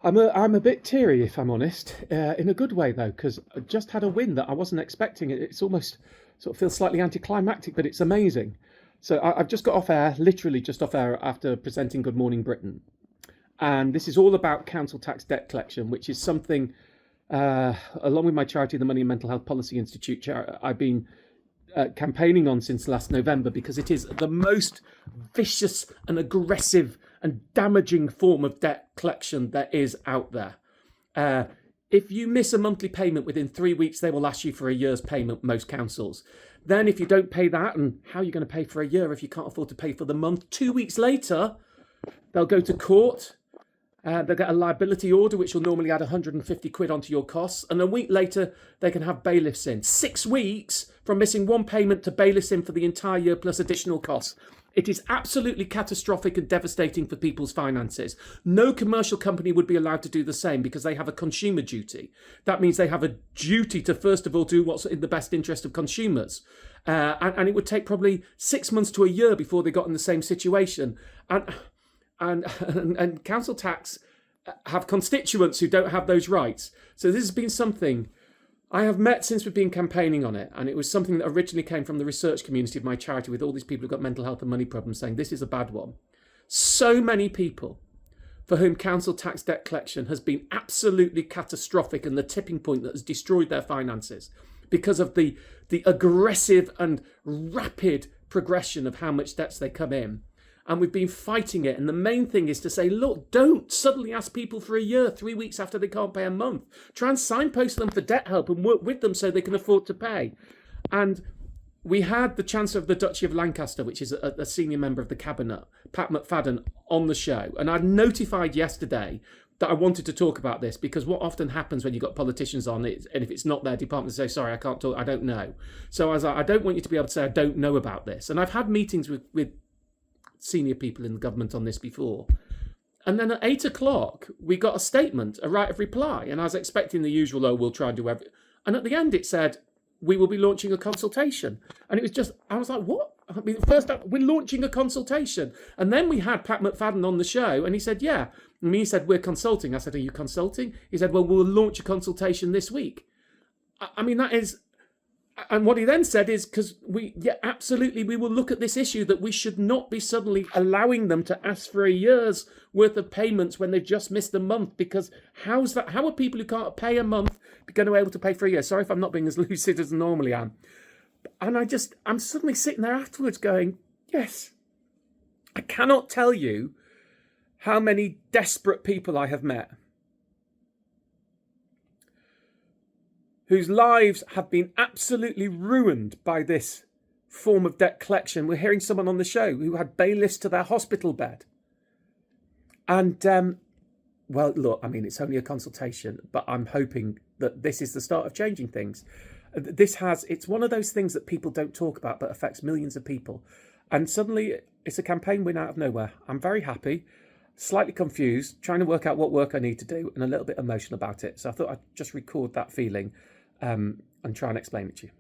I'm a bit teary, if I'm honest, in a good way though, because I just had a win that I wasn't expecting. It's almost sort of feels slightly anticlimactic, but it's amazing. So I've just got off air, literally just off air after presenting Good Morning Britain, and this is all about council tax debt collection, which is something, along with my charity, the Money and Mental Health Policy Institute, I've been campaigning on since last November, because it is the most vicious and aggressive and damaging form of debt collection there is out there. If you miss a monthly payment within 3 weeks, they will ask you for a year's payment, most councils. Then if you don't pay that, and how are you going to pay for a year if you can't afford to pay for the month? 2 weeks later, they'll go to court. They'll get a liability order, which will normally add 150 quid onto your costs. And a week later, they can have bailiffs in. 6 weeks from missing one payment to bailiffs in for the entire year plus additional costs. It is absolutely catastrophic and devastating for people's finances. No commercial company would be allowed to do the same because they have a consumer duty. That means they have a duty to, first of all, do what's in the best interest of consumers. And it would take probably 6 months to a year before they got in the same situation. And council tax have constituents who don't have those rights. So this has been something I have met since we've been campaigning on it. And it was something that originally came from the research community of my charity, with all these people who've got mental health and money problems, saying this is a bad one. So many people for whom council tax debt collection has been absolutely catastrophic and the tipping point that has destroyed their finances because of the aggressive and rapid progression of how much debts they come in. And we've been fighting it. And the main thing is to say, look, don't suddenly ask people for a year, 3 weeks after they can't pay a month. Try and signpost them for debt help and work with them so they can afford to pay. And we had the Chancellor of the Duchy of Lancaster, which is a senior member of the Cabinet, Pat McFadden, on the show. And I'd notified yesterday that I wanted to talk about this, because what often happens when you've got politicians on it, and if it's not their department, they say, sorry, I can't talk, I don't know. So I was like, I don't want you to be able to say, I don't know about this. And I've had meetings with senior people in the government on this before. And then at 8 o'clock, we got a statement, a right of reply. And I was expecting the usual, oh, we'll try and do everything. And at the end, it said, we will be launching a consultation. And it was just, I was like, what? I mean, first, we're launching a consultation. And then we had Pat McFadden on the show, and he said, yeah. And he said, we're consulting. I said, are you consulting? He said, well, we'll launch a consultation this week. I mean, that is... And what he then said is, because absolutely, we will look at this issue that we should not be suddenly allowing them to ask for a year's worth of payments when they've just missed a month. Because how's that? How are people who can't pay a month going to be able to pay for a year? Sorry if I'm not being as lucid as I normally am. And I'm suddenly sitting there afterwards going, yes, I cannot tell you how many desperate people I have met whose lives have been absolutely ruined by this form of debt collection. We're hearing someone on the show who had bailiffs to their hospital bed. And, well, look, I mean, it's only a consultation, but I'm hoping that this is the start of changing things. It's one of those things that people don't talk about, but affects millions of people. And suddenly it's a campaign win out of nowhere. I'm very happy, slightly confused, trying to work out what work I need to do, and a little bit emotional about it. So I thought I'd just record that feeling and try and explain it to you.